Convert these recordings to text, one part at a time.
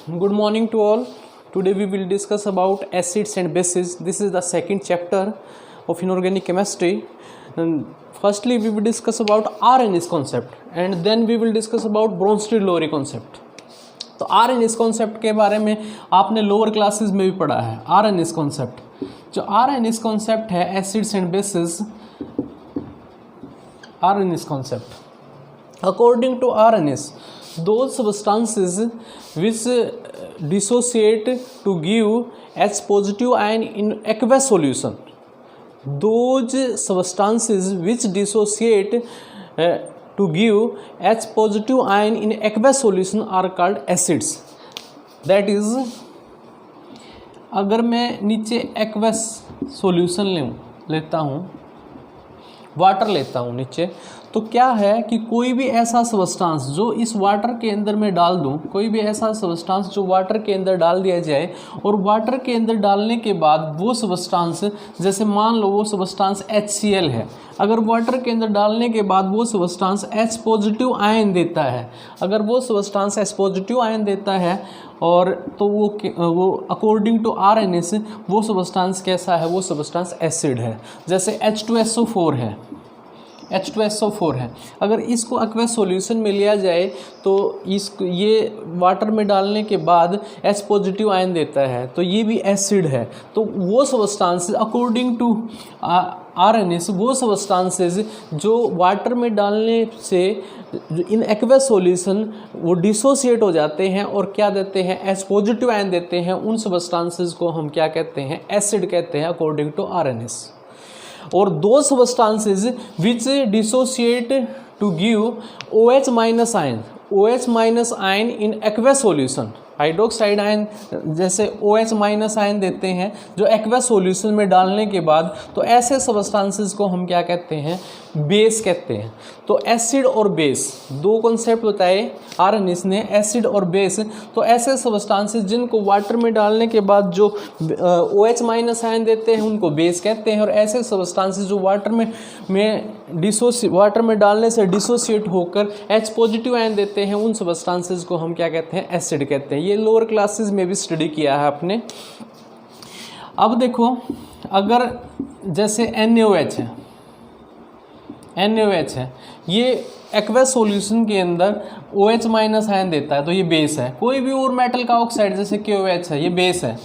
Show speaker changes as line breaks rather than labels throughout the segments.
Good morning to all. Today we will discuss about acids and bases. This is the second chapter of inorganic chemistry. And firstly, we will discuss about RNS concept, and then we will discuss about Bronsted-Lowry concept. तो RNS concept के बारे में आपने lower classes में भी पढ़ा है. RNS concept, जो RNS concept है acids and bases. RNS concept. According to RNS, those substances which dissociate to give H positive ion in aqueous solution. Those substances which dissociate to give H positive ion in aqueous solution are called acids. That is, अगर मैं नीचे aqueous solution लेता हूँ, water लेता हूँ नीचे, तो क्या है कि कोई भी ऐसा सब्सटेंस जो इस वाटर के अंदर मैं डाल दूँ, कोई भी ऐसा सब्सटेंस जो वाटर के अंदर डाल दिया जाए और वाटर के अंदर डालने के बाद वो सब्सटेंस, जैसे मान लो वो सब्सटेंस HCl है, अगर वाटर के अंदर डालने के बाद वो सब्सटेंस H पॉजिटिव आयन देता है, अगर वो सब्सटेंस H पॉजिटिव आयन देता है और तो वो अकॉर्डिंग टू RNS वो सब्सटेंस कैसा है, वो सब्सटेंस एसिड है. जैसे H2SO4 है, H2SO4 है. अगर इसको एक्वस सॉल्यूशन में लिया जाए तो ये वाटर में डालने के बाद H पॉजिटिव आयन देता है, तो ये भी एसिड है. तो वो सब्सटेंसेस अकॉर्डिंग टू RNS, वो सब्सटेंसेस जो वाटर में डालने से इन एक्वस सॉल्यूशन वो डिसोसिएट हो जाते हैं और क्या देते हैं, H पॉजिटिव आयन देते हैं, उन सब्सटेंसेस को हम क्या कहते हैं, एसिड कहते हैं अकॉर्डिंग टू RNS. और दो substances which dissociate to give OH minus ion, OH minus ion in aqueous solution. Hydroxide ion जैसे OH माइनस आयन देते हैं जो एक्वस सॉल्यूशन में डालने के बाद, तो ऐसे सब्सटेंसेस को हम क्या कहते हैं, बेस कहते हैं. तो एसिड और बेस, दो कॉन्सेप्ट बताए RNS ने, एसिड और बेस. तो ऐसे सब्सटेंसेस जिनको वाटर में डालने के बाद जो OH माइनस आयन देते हैं उनको बेस कहते हैं, और ऐसे सब्सटेंसेस जो वाटर में डालने से डिसोसिएट होकर H पॉजिटिव आयन देते हैं, उन सब्सटेंसेस को हम क्या कहते हैं, एसिड कहते हैं. ये लोअर क्लासेस में भी स्टडी किया है आपने. अब देखो, अगर जैसे NaOH है, NaOH है, ये एक्वस सॉल्यूशन के अंदर OH माइनस आयन देता है, तो ये बेस है. कोई भी और मेटल का ऑक्साइड जैसे KOH है, ये बेस है.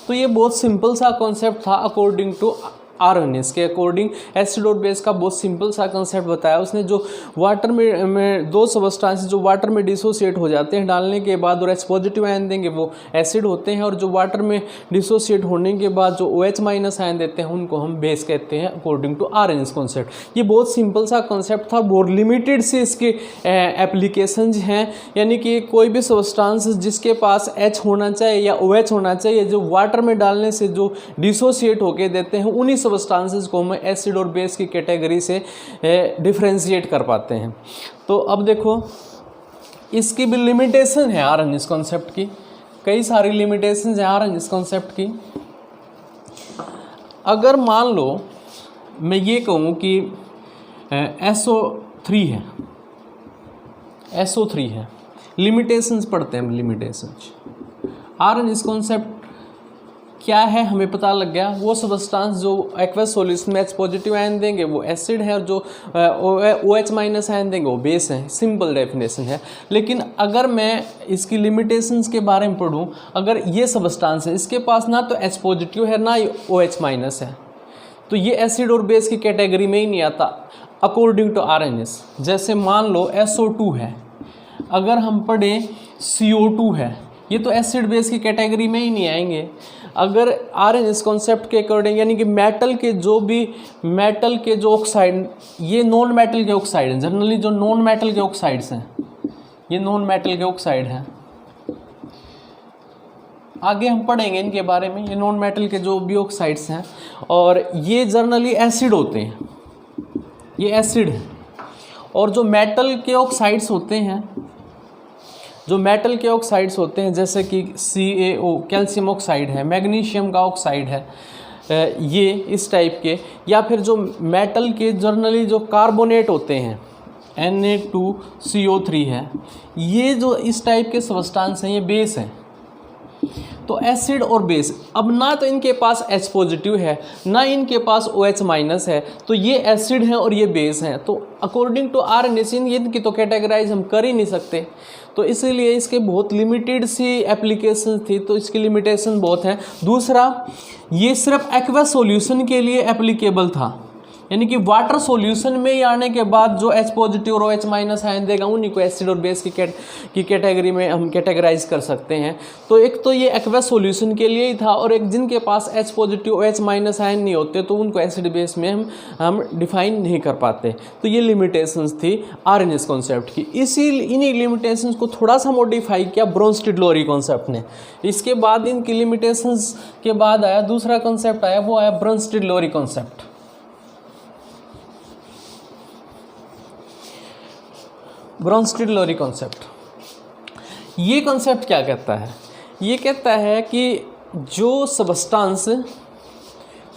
तो ये बहुत सिंपल सा कॉन्सेप्ट था अकॉर्डिंग टू RNS के अकॉर्डिंग. एसिड और बेस का बहुत सिंपल सा कंसेप्ट बताया उसने. जो वाटर में दो सब्सटेंसेस जो वाटर में डिसोसिएट हो जाते हैं डालने के बाद और H पॉजिटिव आयन देंगे वो एसिड होते हैं, और जो वाटर में डिसोसिएट होने के बाद जो OH माइनस आयन देते हैं उनको हम बेस कहते हैं अकॉर्डिंग टू RNS कॉन्सेप्ट. ये बहुत सिंपल सा कॉन्सेप्ट था, बहुत लिमिटेड से इसके एप्लीकेशंस हैं. यानी कि कोई भी सब्सटेंस जिसके पास H होना चाहिए या OH होना चाहिए, जो वाटर में डालने से जो डिसोसिएट होके देते हैं, उन्हीं सब्सटेंसेस को हम एसिड और बेस की कैटेगरी से डिफरेंशिएट कर पाते हैं. तो अब देखो, इसकी भी लिमिटेशन है RNS कॉन्सेप्ट की, कई सारी लिमिटेशंस हैं RNS कॉन्सेप्ट की. अगर मान लो मैं ये कहूँ कि SO3 है, SO3 है, लिमिटेशंस पढ़ते हैं. लिमिटेशंस RNS कॉन्सेप्ट क्या है हमें पता लग गया. वो सब्सटेंस जो एक्वस सॉल्यूशन में H पॉजिटिव आयन देंगे वो एसिड है, और जो OH माइनस आयन देंगे वो बेस है. सिंपल डेफिनेशन है. लेकिन अगर मैं इसकी लिमिटेशंस के बारे में पढ़ूँ, अगर ये सब्सटेंस है, इसके पास ना तो H पॉजिटिव है ना ही OH माइनस है, तो ये एसिड और बेस की कैटेगरी में ही नहीं आता अकॉर्डिंग टू RNS. जैसे मान लो SO2 है, अगर हम पढ़ें CO2 है, ये तो एसिड बेस की कैटेगरी में ही नहीं आएंगे. अगर RNS कॉन्सेप्ट के अकॉर्डिंग, यानी कि मेटल के जो ऑक्साइड, ये नॉन मेटल के ऑक्साइड हैं. जनरली जो नॉन मेटल के ऑक्साइड्स हैं, ये नॉन मेटल के ऑक्साइड हैं. आगे हम पढ़ेंगे इनके बारे में. ये नॉन मेटल के जो भी ऑक्साइड्स हैं, और ये जनरली एसिड होते हैं, ये एसिड है. और जो मेटल के ऑक्साइड्स होते हैं, जो मेटल के ऑक्साइड्स होते हैं जैसे कि CaO कैल्शियम ऑक्साइड है, मैग्नीशियम का ऑक्साइड है, ये इस टाइप के, या फिर जो मेटल के जनरली जो कार्बोनेट होते हैं Na2CO3 है, ये जो इस टाइप के सब्सटेंस हैं ये बेस हैं, तो एसिड और बेस, अब ना तो इनके पास H पॉजिटिव है ना इनके पास OH माइनस है, तो ये एसिड है और ये बेस हैं। तो अकॉर्डिंग टू आरएनएस इनकी तो कैटेगराइज हम कर ही नहीं सकते, तो इसीलिए इसके बहुत लिमिटेड सी एप्लीकेशन थी, तो इसकी लिमिटेशन बहुत है। दूसरा, ये सिर्फ एक्वा सॉल्यूशन के लिए एप्लीकेबल था, यानी कि वाटर सॉल्यूशन में ही आने के बाद जो H पॉजिटिव और OH माइनस आयन देगा उन्हीं को एसिड और बेस की कैटेगरी में हम कैटेगराइज कर सकते हैं। तो एक तो ये एक्वा सॉल्यूशन के लिए ही था, और एक जिनके पास H positive OH minus ion नहीं होते तो उनको एसिड बेस में हम डिफाइन नहीं कर पाते। तो ये लिमिटेशंस थी आरएनएस कॉन्सेप्ट की। इन्हीं लिमिटेशंस को थोड़ा सा मॉडिफाई किया ब्रोंस्टिड-लोरी कॉन्सेप्ट ने। इसके बाद इनकी लिमिटेशंस के बाद आया दूसरा कॉन्सेप्ट आया, वो आया ब्रोंस्टिड-लोरी कॉन्सेप्ट। ब्रोंस्टिड-लोरी कॉन्सेप्ट, ये कॉन्सेप्ट क्या कहता है? ये कहता है कि जो सबस्टांस,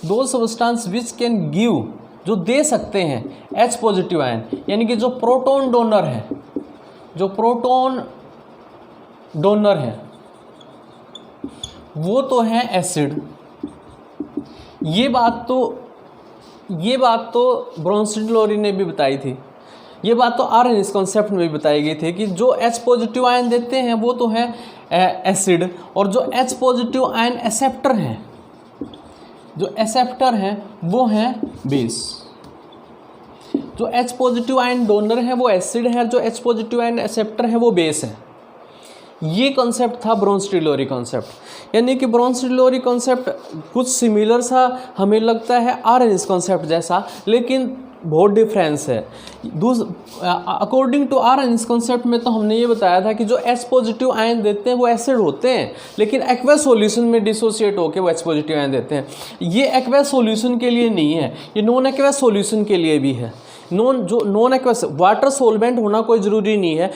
दो सबस्टांस विच कैन गिव, जो दे सकते हैं H पॉजिटिव आयन, यानी कि जो प्रोटॉन डोनर है, जो प्रोटॉन डोनर है वो तो है एसिड। ये बात तो ब्रोंस्टिड-लोरी ने भी बताई थी, ये बात तो आरएनएस कॉन्सेप्ट में भी बताई गई थी कि जो H पॉजिटिव आयन देते हैं वो तो है एसिड, और जो H पॉजिटिव आयन एक्सेप्टर हैं, जो एक्सेप्टर हैं वो हैं बेस। जो H पॉजिटिव आयन डोनर है वो एसिड है, जो H पॉजिटिव आयन एक्सेप्टर है वो बेस है। ये कॉन्सेप्ट था ब्रोंस्टिड-लोरी कॉन्सेप्ट। यानी कि ब्रोंस्टिड-लोरी कॉन्सेप्ट कुछ सिमिलर सा हमें लगता है आरएनएस कॉन्सेप्ट जैसा, लेकिन बहुत डिफरेंस है। अकॉर्डिंग टू आरएनएस कॉन्सेप्ट में तो हमने ये बताया था कि जो H पॉजिटिव आयन देते हैं वो एसिड होते हैं, लेकिन एक्वा सॉल्यूशन में डिसोसिएट होकर वो H पॉजिटिव आयन देते हैं। ये एक्वा सॉल्यूशन के लिए नहीं है, ये नॉन एक्वा सॉल्यूशन के लिए भी है। नॉन एक्वा वाटर सोलवेंट होना कोई ज़रूरी नहीं है।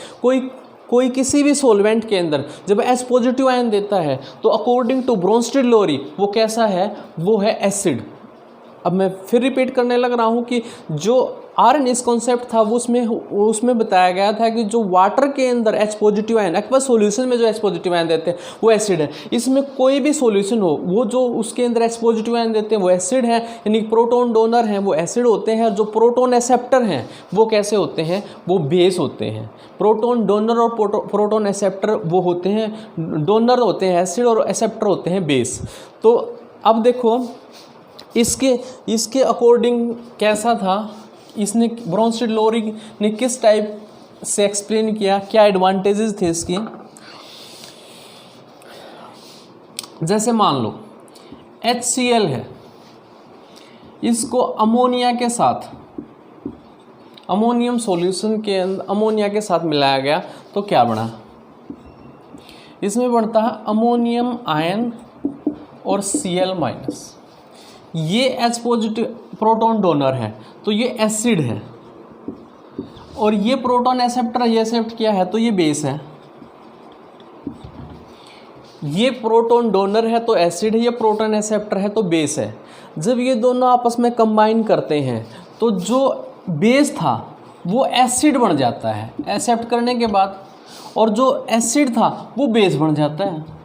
कोई किसी भी सोलवेंट के अंदर जब H पॉजिटिव आयन देता है तो अकॉर्डिंग टू ब्रोंस्टिड-लोरी वो कैसा है, वो है एसिड। अब मैं फिर रिपीट करने लग रहा हूँ कि जो आरएनएस कॉन्सेप्ट था वो उसमें बताया गया था कि जो वाटर के अंदर H positive ion, aqua solution में जो H पॉजिटिव आयन देते हैं वो एसिड है। इसमें कोई भी सॉल्यूशन हो, वो जो उसके अंदर H पॉजिटिव आयन देते हैं वो एसिड है, यानी प्रोटॉन डोनर हैं वो एसिड होते हैं, और जो प्रोटॉन एक्सेप्टर हैं वो कैसे होते हैं, वो बेस होते हैं। प्रोटॉन डोनर और प्रोटॉन एक्सेप्टर वो होते हैं, डोनर होते हैं एसिड और एक्सेप्टर होते हैं बेस। तो अब देखो इसके अकॉर्डिंग कैसा था, इसने ब्रोंस्टिड-लोरी ने किस टाइप से एक्सप्लेन किया, क्या एडवांटेजेस थे इसके। जैसे मान लो HCl है, इसको अमोनिया के साथ, अमोनियम सॉल्यूशन के अंदर अमोनिया के साथ मिलाया गया तो क्या बना, इसमें बनता है अमोनियम आयन और Cl माइनस। ये H पॉजिटिव प्रोटॉन डोनर है तो ये एसिड है, और ये प्रोटॉन एक्सेप्टर, ये एक्सेप्ट किया है तो ये बेस है। ये प्रोटॉन डोनर है तो एसिड है, ये प्रोटॉन एक्सेप्टर है तो बेस है। जब ये दोनों आपस में कंबाइन करते हैं तो जो बेस था वो एसिड बन जाता है एक्सेप्ट करने के बाद, और जो एसिड था वो बेस बन जाता है।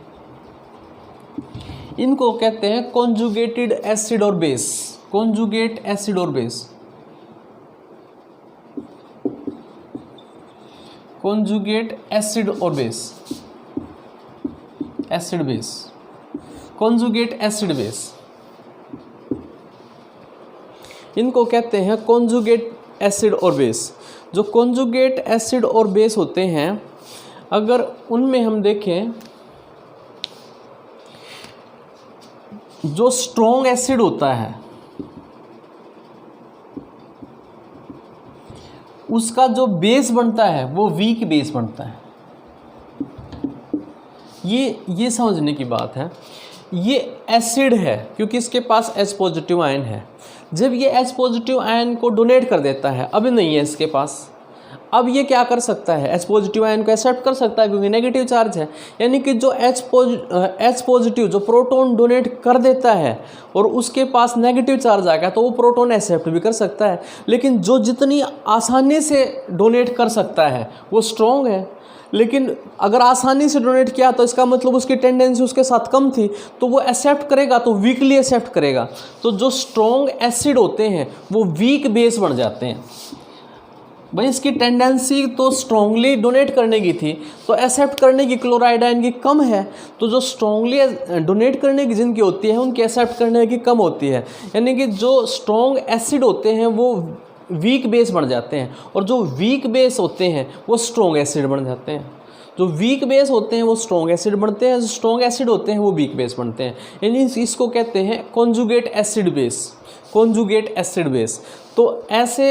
इनको कहते हैं कॉन्जुगेटेड एसिड और बेस, कॉन्जुगेट एसिड और बेस, कॉन्जुगेट एसिड और base, acid base, conjugate acid base, इनको कहते हैं कॉन्जुगेट एसिड और बेस। जो कॉन्जुगेट एसिड और बेस होते हैं, अगर उनमें हम देखें, जो स्ट्रॉन्ग एसिड होता है उसका जो बेस बनता है वो वीक बेस बनता है। ये समझने की बात है। ये एसिड है क्योंकि इसके पास H पॉजिटिव आयन है। जब ये H पॉजिटिव आयन को डोनेट कर देता है, अभी नहीं है इसके पास, अब ये क्या कर सकता है, H पॉजिटिव आयन को एक्सेप्ट कर सकता है क्योंकि नेगेटिव चार्ज है। यानी कि जो H पॉजिटिव जो प्रोटॉन डोनेट कर देता है और उसके पास नेगेटिव चार्ज आ गया तो वो प्रोटॉन एक्सेप्ट भी कर सकता है। लेकिन जो जितनी आसानी से डोनेट कर सकता है वो स्ट्रॉन्ग है, लेकिन अगर आसानी से डोनेट किया तो इसका मतलब उसकी टेंडेंसी उसके साथ कम थी, तो वो एक्सेप्ट करेगा तो वीकली एक्सेप्ट करेगा। तो जो स्ट्रॉन्ग एसिड होते हैं वो वीक बेस बन जाते हैं। भाई इसकी टेंडेंसी तो स्ट्रांगली डोनेट करने की थी, तो एक्सेप्ट करने की क्लोराइड आयन की कम है, तो जो स्ट्रांगली डोनेट करने की जिनकी होती है उनकी एक्सेप्ट करने की कम होती है। यानी कि जो स्ट्रॉन्ग एसिड होते हैं वो वीक बेस बन जाते हैं, और जो वीक बेस होते हैं वो स्ट्रॉन्ग एसिड बन जाते हैं। जो वीक बेस होते हैं वो स्ट्रॉन्ग एसिड बनते हैं, जो स्ट्रॉन्ग एसिड होते हैं वो वीक बेस बनते हैं। यानी इसको कहते हैं conjugate acid base, conjugate acid base. तो ऐसे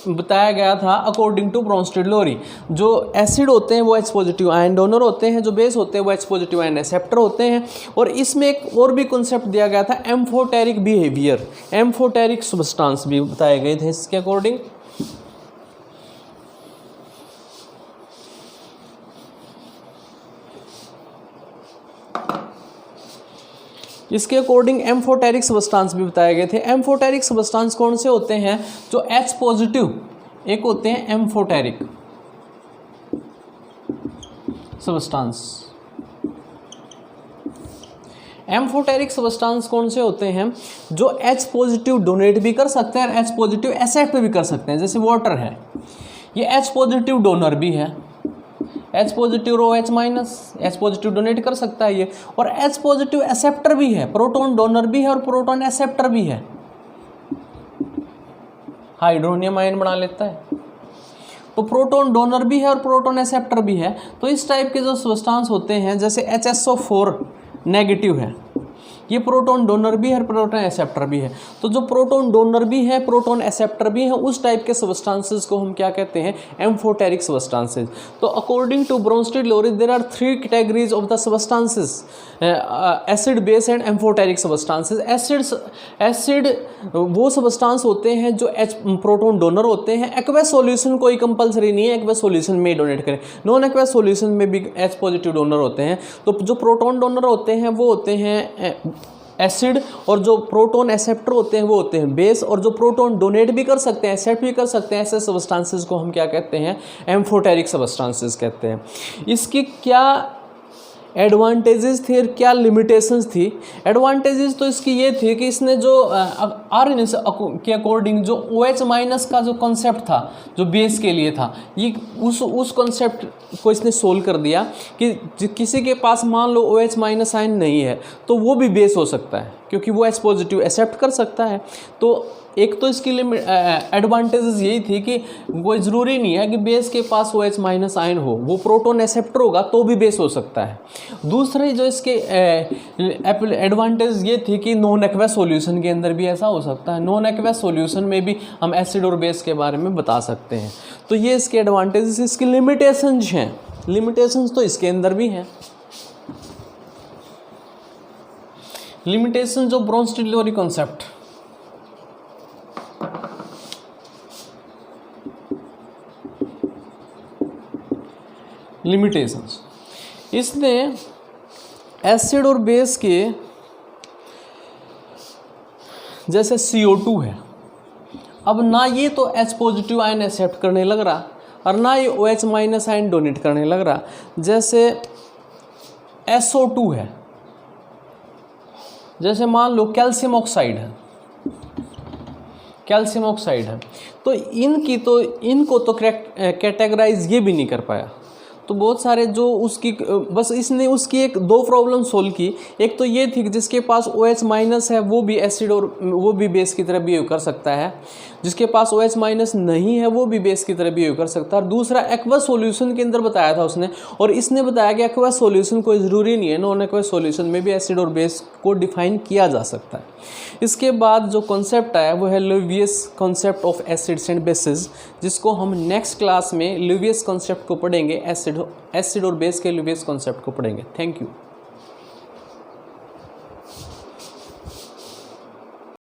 बताया गया था अकॉर्डिंग टू ब्रोंस्टेड-लोरी। जो एसिड होते हैं वो H पॉजिटिव आयन डोनर होते हैं, जो बेस होते हैं वो H पॉजिटिव आयन एक्सेप्टर होते हैं। और इसमें एक और भी कॉन्सेप्ट दिया गया था एम्फोटेरिक बिहेवियर, एम्फोटेरिक सब्सटेंस भी बताए गए थे इसके अकॉर्डिंग। इसके अकॉर्डिंग एम्फोटेरिक सब्सटेंस भी बताए गए थे। एम्फोटेरिक सब्सटेंस कौन से होते हैं? जो H पॉजिटिव, एक होते हैं एम्फोटेरिक सब्सटेंस। एम्फोटेरिक सब्सटेंस कौन से होते हैं? जो H पॉजिटिव डोनेट भी कर सकते हैं और H पॉजिटिव एक्सेप्ट भी कर सकते हैं। जैसे वाटर है, ये H पॉजिटिव डोनर भी है, H पॉजिटिव रो H minus, H positive donate कर सकता है ये, और H पॉजिटिव एक्सेप्टर भी है, प्रोटॉन डोनर भी है और प्रोटॉन एक्सेप्टर भी है, हाइड्रोनियम आयन बना लेता है। तो प्रोटॉन डोनर भी है और प्रोटॉन एक्सेप्टर भी है। तो इस टाइप के जो सब्सटेंस होते हैं, जैसे HSO4 नेगेटिव है, ये प्रोटॉन डोनर भी है और प्रोटॉन एक्सेप्टर भी है। तो जो प्रोटॉन डोनर भी है, प्रोटॉन एक्सेप्टर भी है, उस टाइप के सब्सटेंसेस को हम क्या कहते हैं? Amphoteric substances. तो according to Bronsted Lowry there are 3 categories of the substances, acid, base and amphoteric substances. Acid वो सब्सटेंस होते हैं जो प्रोटॉन डोनर होते हैं। एक्वस सॉल्यूशन कोई कंपलसरी नहीं है एक्वस सॉल्यूशन में डोनेट करें, नॉन एक्वस सॉल्यूशन में भी H पॉजिटिव डोनर होते हैं। तो जो प्रोटॉन डोनर होते हैं वो होते हैं एसिड, और जो प्रोटॉन एक्सेप्टर होते हैं वो होते हैं बेस, और जो प्रोटॉन डोनेट भी कर सकते हैं, एक्सेप्ट भी कर सकते हैं, ऐसे सब्सटेंसेस को हम क्या कहते हैं? एम्फोटेरिक सब्सटेंसेस कहते हैं। इसकी क्या एडवांटेजेस थे और क्या लिमिटेशंस थी? एडवांटेजेस तो इसकी ये थी कि इसने जो आर के अकॉर्डिंग जो OH माइनस का जो कॉन्सेप्ट था, जो बेस के लिए था, ये उस कॉन्सेप्ट को इसने सोल्व कर दिया कि किसी के पास मान लो OH माइनस आयन नहीं है तो वो भी बेस हो सकता है, क्योंकि वो H पॉजिटिव एक्सेप्ट कर सकता है। तो एक तो इसकी एडवांटेजेस यही थी कि कोई ज़रूरी नहीं है कि बेस के पास OH माइनस आयन हो, वो प्रोटॉन एक्सेप्टर होगा तो भी बेस हो सकता है। दूसरी जो इसके एडवांटेज ये थी कि नॉन एक्वस सॉल्यूशन के अंदर भी ऐसा हो सकता है, नॉन एक्वस सॉल्यूशन में भी हम एसिड और बेस के बारे में बता सकते हैं। तो ये इसके एडवांटेजेस। इसकी लिमिटेशंस हैं, लिमिटेशंस तो इसके अंदर भी हैं। लिमिटेशंस ऑफ ब्रोंस्टेड-लोरी कॉन्सेप्ट, लिमिटेशंस, इसने एसिड और बेस के, जैसे CO2 है, अब ना ये तो H पॉजिटिव आयन एक्सेप्ट करने लग रहा और ना ये OH माइनस आयन डोनेट करने लग रहा। जैसे SO2 है, जैसे मान लो कैल्शियम ऑक्साइड है, कैल्शियम ऑक्साइड है, तो इनको तो कैटेगराइज ये भी नहीं कर पाया। तो बहुत सारे जो उसकी, बस इसने उसकी एक 2 प्रॉब्लम सोल्व की। एक तो ये थी कि जिसके पास OH माइनस है वो भी एसिड और वो भी बेस की तरह बिहेव कर सकता है, जिसके पास OH माइनस नहीं है वो भी बेस की तरह बिहेव कर सकता है। और दूसरा एक्वस सॉल्यूशन के अंदर बताया था उसने, और इसने बताया कि एक्वस सॉल्यूशन कोई ज़रूरी नहीं है, नॉन एक्वस सॉल्यूशन में भी एसिड और बेस को डिफाइन किया जा सकता है। इसके बाद जो कॉन्सेप्ट आया वो है Lewis concept of acids and bases, जिसको हम नेक्स्ट क्लास में लेवियस कॉन्सेप्ट को पढ़ेंगे, एसिड और बेस के लेवियस कॉन्सेप्ट को पढ़ेंगे। Thank you.